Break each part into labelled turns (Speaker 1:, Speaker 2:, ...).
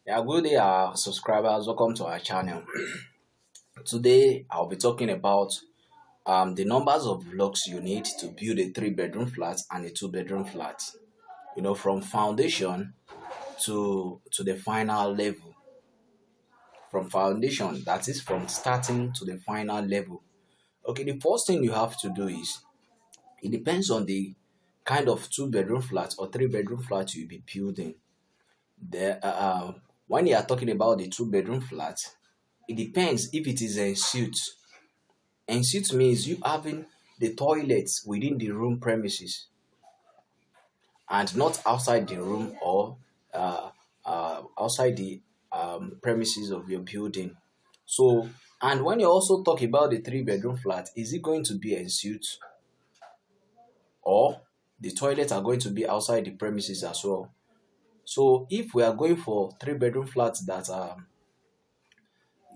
Speaker 1: Yeah, good day, our subscribers. Welcome to our channel. Today, I'll be talking about the numbers of blocks you need to build a three-bedroom flat and a two-bedroom flat. From foundation to the final level. From foundation, that is from starting to the final level. Okay, the first thing you have to do is it depends on the kind of two-bedroom flat or three-bedroom flat you'll be building. When you are talking about the two-bedroom flat, it depends if it is en suite. En suite means you having the toilets within the room premises and not outside the room or outside the premises of your building. So, and when you also talk about the three-bedroom flat, is it going to be en suite or the toilets are going to be outside the premises as well? So, if we are going for three-bedroom flats that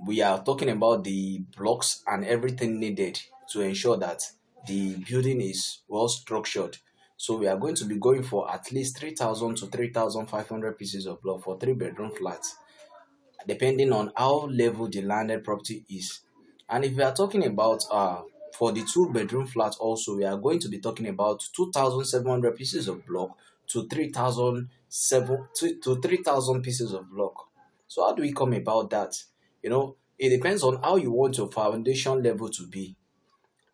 Speaker 1: we are talking about the blocks and everything needed to ensure that the building is well structured. So we are going to be going for at least 3,000 to 3,500 pieces of block for three-bedroom flats, depending on how level the landed property is. And if we are talking about for the two-bedroom flat also, we are going to be talking about 2,700 pieces of block to 3,000 pieces of block. So how do we come about that? It depends on how you want your foundation level to be.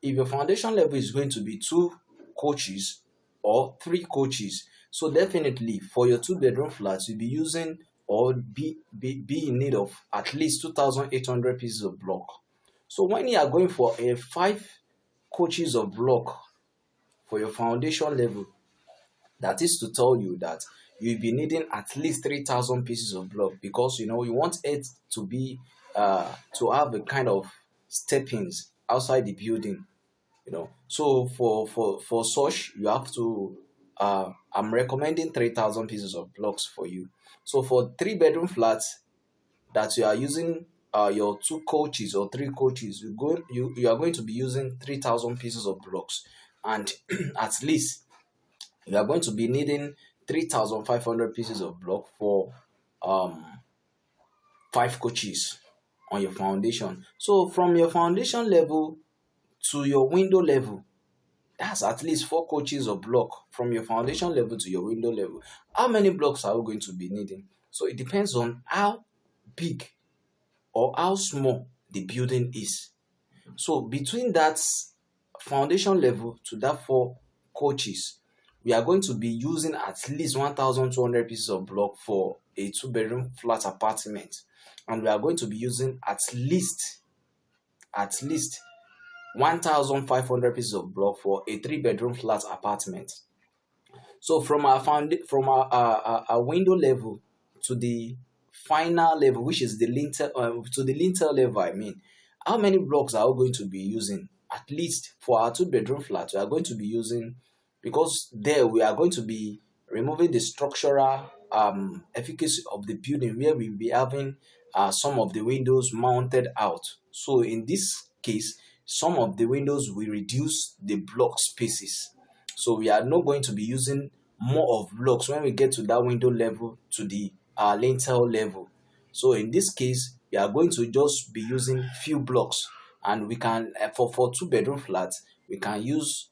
Speaker 1: If your foundation level is going to be two coaches or three coaches, so definitely for your two-bedroom flats, you'll be using or be in need of at least 2,800 pieces of block. So when you are going for a five coaches of block for your foundation level, that is to tell you that you'll be needing at least 3,000 pieces of block because you want it to be to have a kind of steppings outside the building. So for such you have to I'm recommending 3,000 pieces of blocks for you. So for three-bedroom flats that you are using your two coaches or three coaches, you are going to be using 3,000 pieces of blocks, and at least you are going to be needing 3,500 pieces of block for five coaches on your foundation. So from your foundation level to your window level, that's at least four coaches of block from your foundation level to your window level. How many blocks are we going to be needing? So it depends on how big or how small the building is. So between that foundation level to that four coaches, we are going to be using at least 1,200 pieces of block for a two-bedroom flat apartment, and we are going to be using at least 1,500 pieces of block for a three-bedroom flat apartment. So from our window level to the final level, which is the lintel to the lintel level, I mean, how many blocks are we going to be using? At least for our two-bedroom flat, we are going to be using, because there we are going to be removing the structural efficacy of the building, where we'll be having some of the windows mounted out. So in this case, some of the windows will reduce the block spaces. So we are not going to be using more of blocks when we get to that window level to the lintel level. So in this case, we are going to just be using few blocks, and we can for two-bedroom flats we can use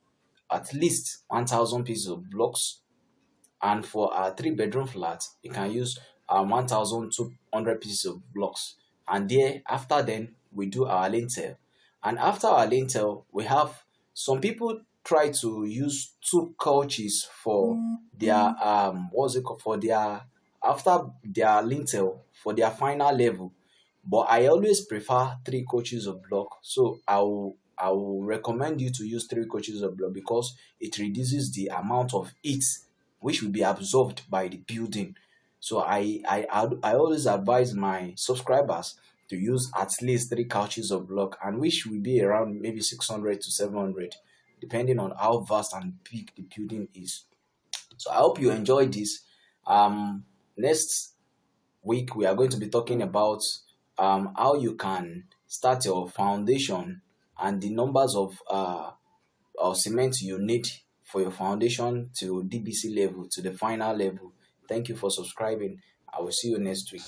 Speaker 1: at least 1,000 pieces of blocks, and for our three-bedroom flat we can use 1,200 pieces of blocks. And there after then we do our lintel, and after our lintel we have some people try to use two couches for their what's it called, for their after their lintel for their final level, but I always prefer three coaches of block. So I will recommend you to use three coaches of block because it reduces the amount of heat which will be absorbed by the building. So I always advise my subscribers to use at least three couches of block, and which will be around maybe 600 to 700, depending on how vast and big the building is. So I hope you enjoyed this. Next week we are going to be talking about how you can start your foundation and the numbers of cement you need for your foundation to DBC level to the final level. Thank you for subscribing. I will see you next week.